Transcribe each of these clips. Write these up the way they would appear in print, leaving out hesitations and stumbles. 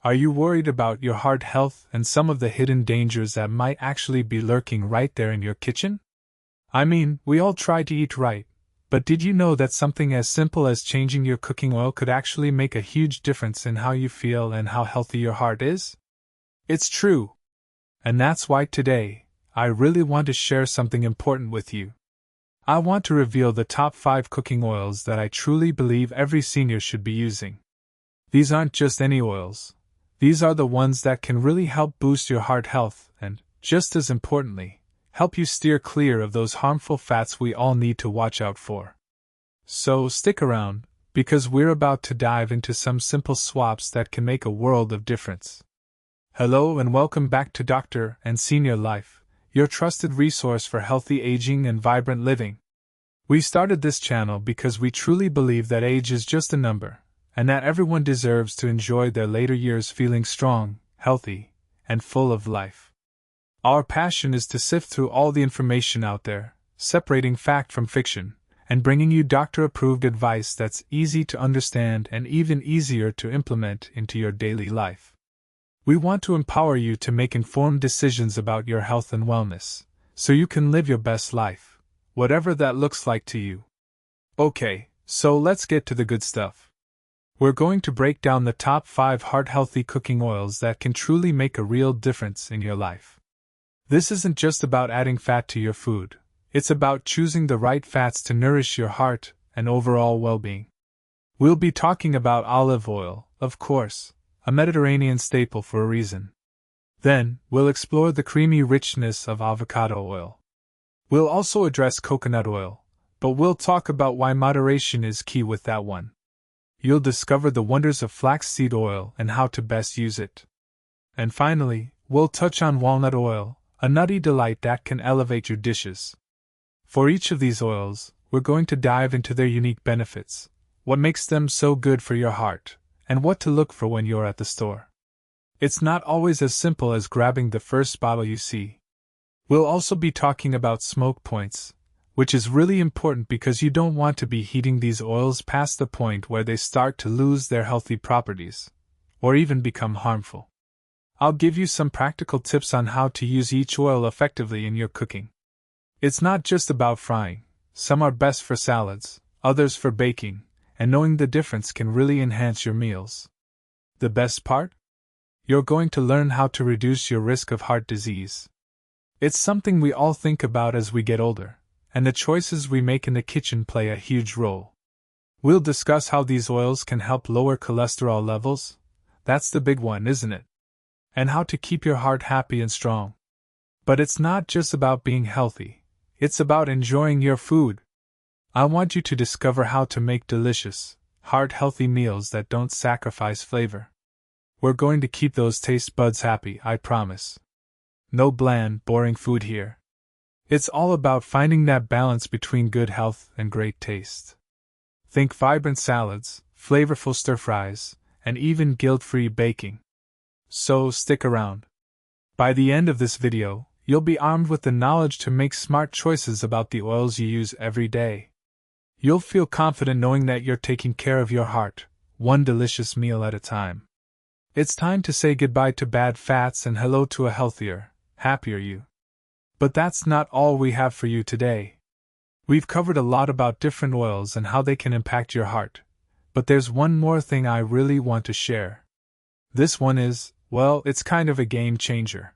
Are you worried about your heart health and some of the hidden dangers that might actually be lurking right there in your kitchen? I mean, we all try to eat right, but did you know that something as simple as changing your cooking oil could actually make a huge difference in how you feel and how healthy your heart is? It's true. And that's why today, I really want to share something important with you. I want to reveal the top 5 cooking oils that I truly believe every senior should be using. These aren't just any oils. These are the ones that can really help boost your heart health and, just as importantly, help you steer clear of those harmful fats we all need to watch out for. So stick around, because we're about to dive into some simple swaps that can make a world of difference. Hello and welcome back to Doctor and Senior Life, your trusted resource for healthy aging and vibrant living. We started this channel because we truly believe that age is just a number, and that everyone deserves to enjoy their later years feeling strong, healthy, and full of life. Our passion is to sift through all the information out there, separating fact from fiction, and bringing you doctor-approved advice that's easy to understand and even easier to implement into your daily life. We want to empower you to make informed decisions about your health and wellness, so you can live your best life, whatever that looks like to you. Okay, so let's get to the good stuff. We're going to break down the top 5 heart-healthy cooking oils that can truly make a real difference in your life. This isn't just about adding fat to your food, it's about choosing the right fats to nourish your heart and overall well-being. We'll be talking about olive oil, of course, a Mediterranean staple for a reason. Then, we'll explore the creamy richness of avocado oil. We'll also address coconut oil, but we'll talk about why moderation is key with that one. You'll discover the wonders of flaxseed oil and how to best use it. And finally, we'll touch on walnut oil, a nutty delight that can elevate your dishes. For each of these oils, we're going to dive into their unique benefits, what makes them so good for your heart, and what to look for when you're at the store. It's not always as simple as grabbing the first bottle you see. We'll also be talking about smoke points, which is really important because you don't want to be heating these oils past the point where they start to lose their healthy properties, or even become harmful. I'll give you some practical tips on how to use each oil effectively in your cooking. It's not just about frying. Some are best for salads, others for baking, and knowing the difference can really enhance your meals. The best part? You're going to learn how to reduce your risk of heart disease. It's something we all think about as we get older, and the choices we make in the kitchen play a huge role. We'll discuss how these oils can help lower cholesterol levels. That's the big one, isn't it? And how to keep your heart happy and strong. But it's not just about being healthy. It's about enjoying your food. I want you to discover how to make delicious, heart-healthy meals that don't sacrifice flavor. We're going to keep those taste buds happy, I promise. No bland, boring food here. It's all about finding that balance between good health and great taste. Think vibrant salads, flavorful stir-fries, and even guilt-free baking. So stick around. By the end of this video, you'll be armed with the knowledge to make smart choices about the oils you use every day. You'll feel confident knowing that you're taking care of your heart, one delicious meal at a time. It's time to say goodbye to bad fats and hello to a healthier, happier you. But that's not all we have for you today. We've covered a lot about different oils and how they can impact your heart, but there's one more thing I really want to share. This one is, well, it's kind of a game changer.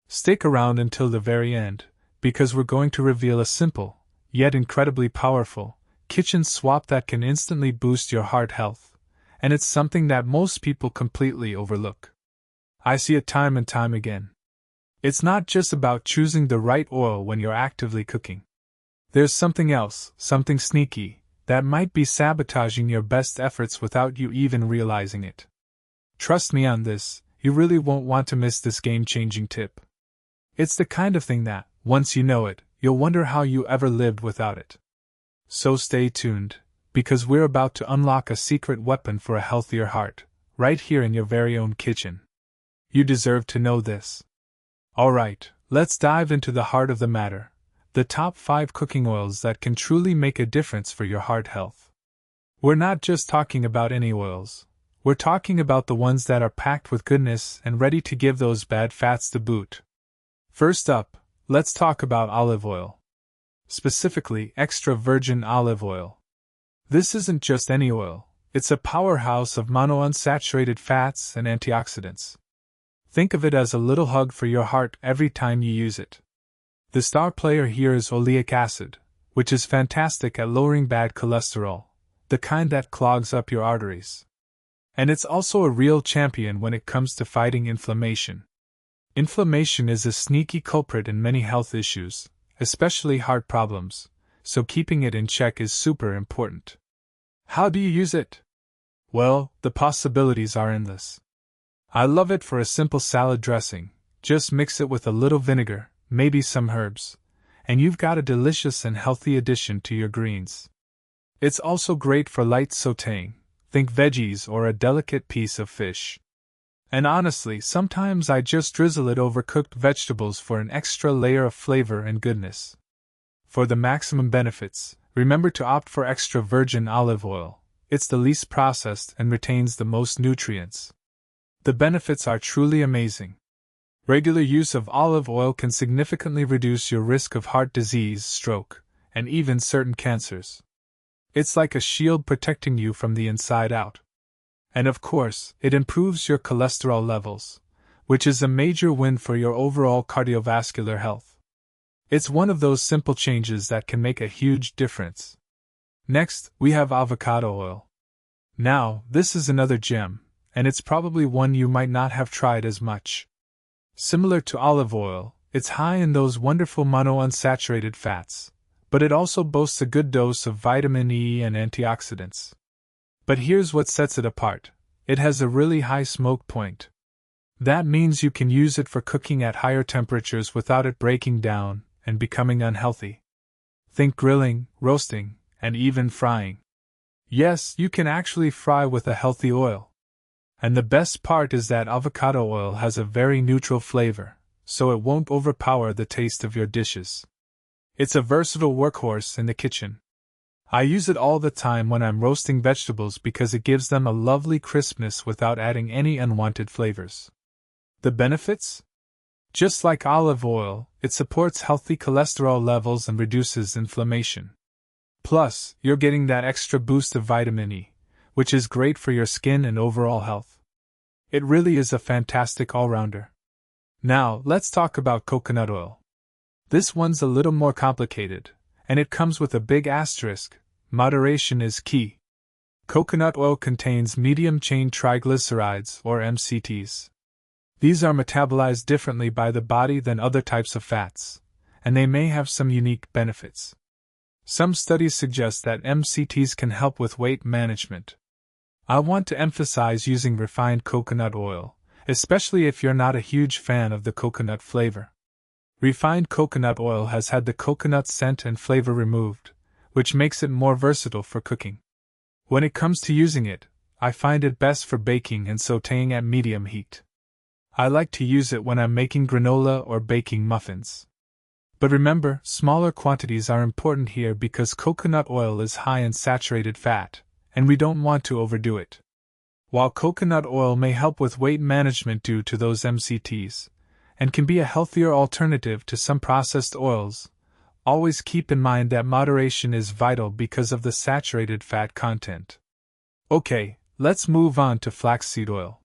Stick around until the very end, because we're going to reveal a simple, yet incredibly powerful, kitchen swap that can instantly boost your heart health, and it's something that most people completely overlook. I see it time and time again. It's not just about choosing the right oil when you're actively cooking. There's something else, something sneaky, that might be sabotaging your best efforts without you even realizing it. Trust me on this, you really won't want to miss this game-changing tip. It's the kind of thing that, once you know it, you'll wonder how you ever lived without it. So stay tuned, because we're about to unlock a secret weapon for a healthier heart, right here in your very own kitchen. You deserve to know this. Alright, let's dive into the heart of the matter, the top 5 cooking oils that can truly make a difference for your heart health. We're not just talking about any oils. We're talking about the ones that are packed with goodness and ready to give those bad fats the boot. First up, let's talk about olive oil. Specifically, extra virgin olive oil. This isn't just any oil, it's a powerhouse of monounsaturated fats and antioxidants. Think of it as a little hug for your heart every time you use it. The star player here is oleic acid, which is fantastic at lowering bad cholesterol, the kind that clogs up your arteries. And it's also a real champion when it comes to fighting inflammation. Inflammation is a sneaky culprit in many health issues, especially heart problems, so keeping it in check is super important. How do you use it? Well, the possibilities are endless. I love it for a simple salad dressing. Just mix it with a little vinegar, maybe some herbs, and you've got a delicious and healthy addition to your greens. It's also great for light sautéing. Think veggies or a delicate piece of fish. And honestly, sometimes I just drizzle it over cooked vegetables for an extra layer of flavor and goodness. For the maximum benefits, remember to opt for extra virgin olive oil. It's the least processed and retains the most nutrients. The benefits are truly amazing. Regular use of olive oil can significantly reduce your risk of heart disease, stroke, and even certain cancers. It's like a shield protecting you from the inside out. And of course, it improves your cholesterol levels, which is a major win for your overall cardiovascular health. It's one of those simple changes that can make a huge difference. Next, we have avocado oil. Now, this is another gem, and it's probably one you might not have tried as much. Similar to olive oil, it's high in those wonderful monounsaturated fats, but it also boasts a good dose of vitamin E and antioxidants. But here's what sets it apart. It has a really high smoke point. That means you can use it for cooking at higher temperatures without it breaking down and becoming unhealthy. Think grilling, roasting, and even frying. Yes, you can actually fry with a healthy oil. And the best part is that avocado oil has a very neutral flavor, so it won't overpower the taste of your dishes. It's a versatile workhorse in the kitchen. I use it all the time when I'm roasting vegetables because it gives them a lovely crispness without adding any unwanted flavors. The benefits? Just like olive oil, it supports healthy cholesterol levels and reduces inflammation. Plus, you're getting that extra boost of vitamin E, which is great for your skin and overall health. It really is a fantastic all-rounder. Now, let's talk about coconut oil. This one's a little more complicated, and it comes with a big asterisk. Moderation is key. Coconut oil contains medium-chain triglycerides, or MCTs. These are metabolized differently by the body than other types of fats, and they may have some unique benefits. Some studies suggest that MCTs can help with weight management. I want to emphasize using refined coconut oil, especially if you're not a huge fan of the coconut flavor. Refined coconut oil has had the coconut scent and flavor removed, which makes it more versatile for cooking. When it comes to using it, I find it best for baking and sautéing at medium heat. I like to use it when I'm making granola or baking muffins. But remember, smaller quantities are important here because coconut oil is high in saturated fat, and we don't want to overdo it. While coconut oil may help with weight management due to those MCTs, and can be a healthier alternative to some processed oils, always keep in mind that moderation is vital because of the saturated fat content. Okay, let's move on to flaxseed oil.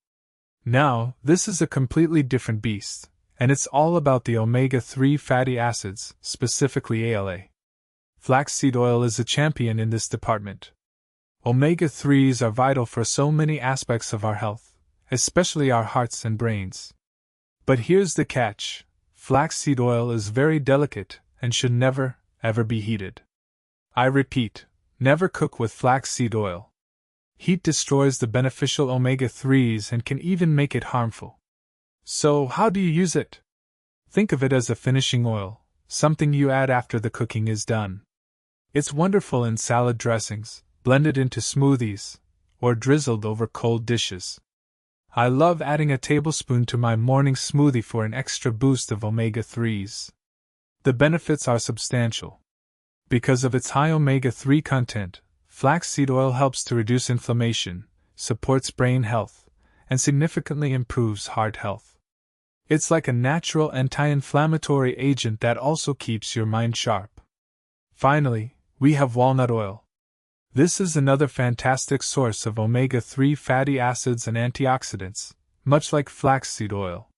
Now, this is a completely different beast, and it's all about the omega-3 fatty acids, specifically ALA. Flaxseed oil is a champion in this department. Omega-3s are vital for so many aspects of our health, especially our hearts and brains. But here's the catch: flaxseed oil is very delicate and should never, ever be heated. I repeat, never cook with flaxseed oil. Heat destroys the beneficial omega-3s and can even make it harmful. So, how do you use it? Think of it as a finishing oil, something you add after the cooking is done. It's wonderful in salad dressings, blended into smoothies, or drizzled over cold dishes. I love adding a tablespoon to my morning smoothie for an extra boost of omega-3s. The benefits are substantial. Because of its high omega-3 content, flaxseed oil helps to reduce inflammation, supports brain health, and significantly improves heart health. It's like a natural anti-inflammatory agent that also keeps your mind sharp. Finally, we have walnut oil. This is another fantastic source of omega-3 fatty acids and antioxidants, much like flaxseed oil.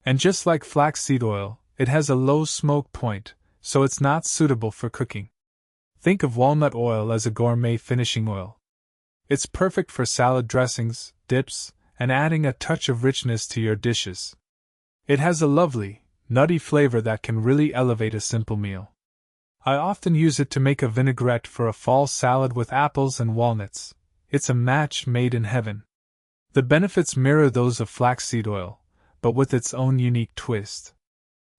And just like flaxseed oil, it has a low smoke point, so it's not suitable for cooking. Think of walnut oil as a gourmet finishing oil. It's perfect for salad dressings, dips, and adding a touch of richness to your dishes. It has a lovely, nutty flavor that can really elevate a simple meal. I often use it to make a vinaigrette for a fall salad with apples and walnuts. It's a match made in heaven. The benefits mirror those of flaxseed oil, but with its own unique twist.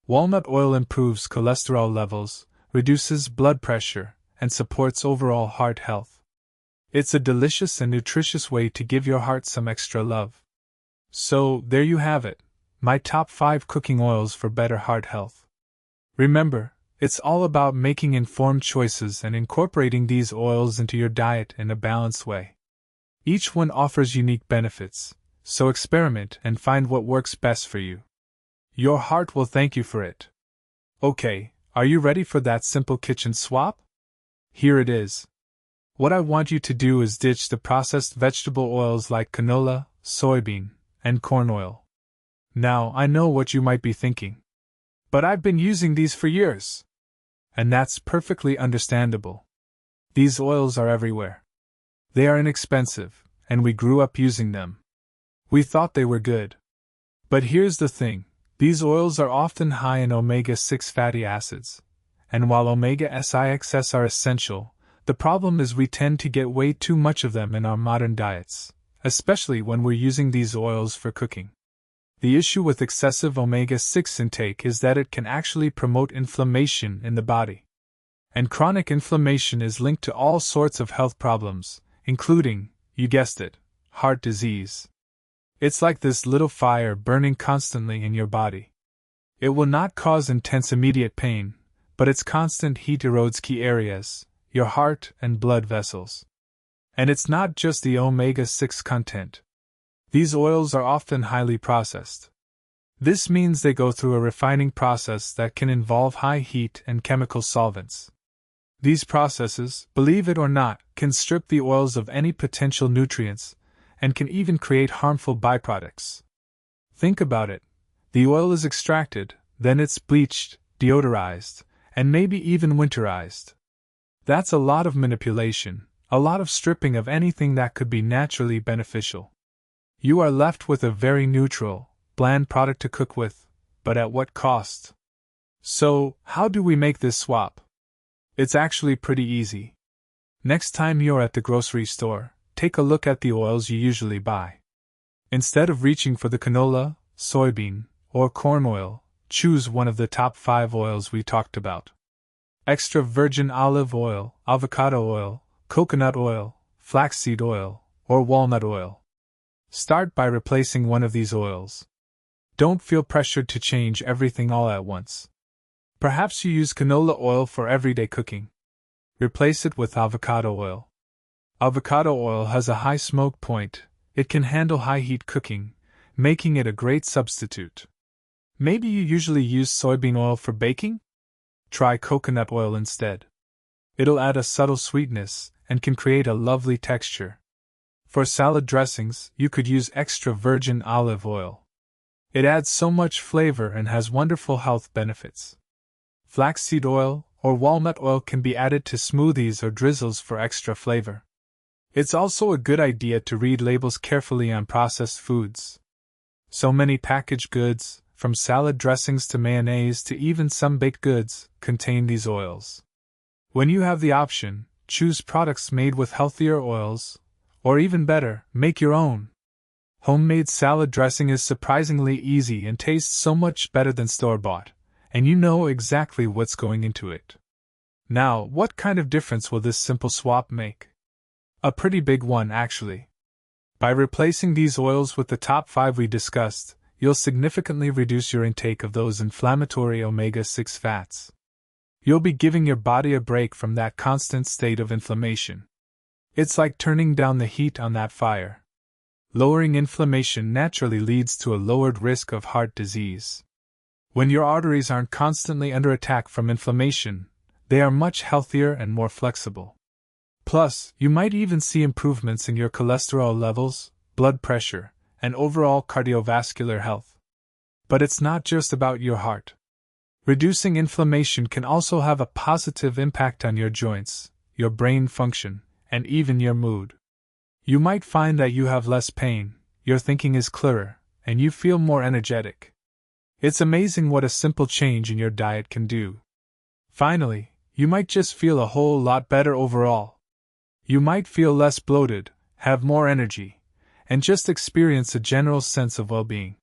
Walnut oil improves cholesterol levels, reduces blood pressure, and supports overall heart health. It's a delicious and nutritious way to give your heart some extra love. So, there you have it, my top 5 cooking oils for better heart health. Remember, it's all about making informed choices and incorporating these oils into your diet in a balanced way. Each one offers unique benefits, so experiment and find what works best for you. Your heart will thank you for it. Okay, are you ready for that simple kitchen swap? Here it is. What I want you to do is ditch the processed vegetable oils like canola, soybean, and corn oil. Now, I know what you might be thinking. But I've been using these for years. And that's perfectly understandable. These oils are everywhere. They are inexpensive, and we grew up using them. We thought they were good. But here's the thing, these oils are often high in omega-6 fatty acids. And while omega-6 are essential, the problem is we tend to get way too much of them in our modern diets, especially when we're using these oils for cooking. The issue with excessive omega-6 intake is that it can actually promote inflammation in the body. And chronic inflammation is linked to all sorts of health problems, including, you guessed it, heart disease. It's like this little fire burning constantly in your body. It will not cause intense immediate pain, but its constant heat erodes key areas, your heart and blood vessels. And it's not just the omega-6 content. These oils are often highly processed. This means they go through a refining process that can involve high heat and chemical solvents. These processes, believe it or not, can strip the oils of any potential nutrients, and can even create harmful byproducts. Think about it. The oil is extracted, then it's bleached, deodorized, and maybe even winterized. That's a lot of manipulation, a lot of stripping of anything that could be naturally beneficial. You are left with a very neutral, bland product to cook with, but at what cost? So, how do we make this swap? It's actually pretty easy. Next time you're at the grocery store, take a look at the oils you usually buy. Instead of reaching for the canola, soybean, or corn oil, choose one of the top 5 oils we talked about. Extra virgin olive oil, avocado oil, coconut oil, flaxseed oil, or walnut oil. Start by replacing one of these oils. Don't feel pressured to change everything all at once. Perhaps you use canola oil for everyday cooking. Replace it with avocado oil. Avocado oil has a high smoke point, it can handle high heat cooking, making it a great substitute. Maybe you usually use soybean oil for baking? Try coconut oil instead. It'll add a subtle sweetness and can create a lovely texture. For salad dressings, you could use extra virgin olive oil. It adds so much flavor and has wonderful health benefits. Flaxseed oil or walnut oil can be added to smoothies or drizzles for extra flavor. It's also a good idea to read labels carefully on processed foods. So many packaged goods, from salad dressings to mayonnaise to even some baked goods, contain these oils. When you have the option, choose products made with healthier oils, or even better, make your own. Homemade salad dressing is surprisingly easy and tastes so much better than store-bought, and you know exactly what's going into it. Now, what kind of difference will this simple swap make? A pretty big one, actually. By replacing these oils with the top 5 we discussed, you'll significantly reduce your intake of those inflammatory omega-6 fats. You'll be giving your body a break from that constant state of inflammation. It's like turning down the heat on that fire. Lowering inflammation naturally leads to a lowered risk of heart disease. When your arteries aren't constantly under attack from inflammation, they are much healthier and more flexible. Plus, you might even see improvements in your cholesterol levels, blood pressure, and overall cardiovascular health. But it's not just about your heart. Reducing inflammation can also have a positive impact on your joints, your brain function, and even your mood. You might find that you have less pain, your thinking is clearer, and you feel more energetic. It's amazing what a simple change in your diet can do. Finally, you might just feel a whole lot better overall. You might feel less bloated, have more energy, and just experience a general sense of well-being.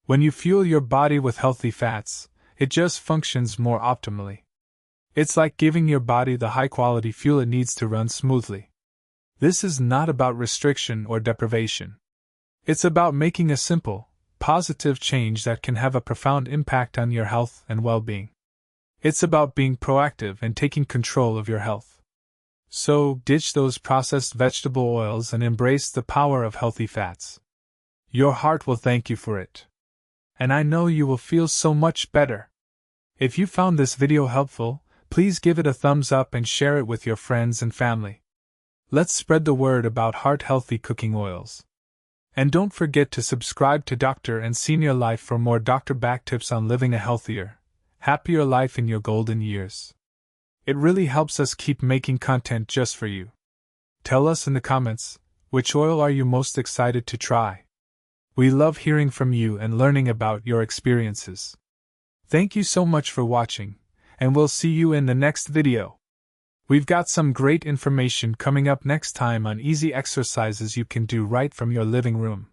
When you fuel your body with healthy fats, it just functions more optimally. It's like giving your body the high-quality fuel it needs to run smoothly. This is not about restriction or deprivation. It's about making a simple, positive change that can have a profound impact on your health and well-being. It's about being proactive and taking control of your health. So, ditch those processed vegetable oils and embrace the power of healthy fats. Your heart will thank you for it. And I know you will feel so much better. If you found this video helpful, please give it a thumbs up and share it with your friends and family. Let's spread the word about heart-healthy cooking oils. And don't forget to subscribe to Dr. and Senior Life for more doctor-backed tips on living a healthier, happier life in your golden years. It really helps us keep making content just for you. Tell us in the comments, which oil are you most excited to try? We love hearing from you and learning about your experiences. Thank you so much for watching, and we'll see you in the next video. We've got some great information coming up next time on easy exercises you can do right from your living room.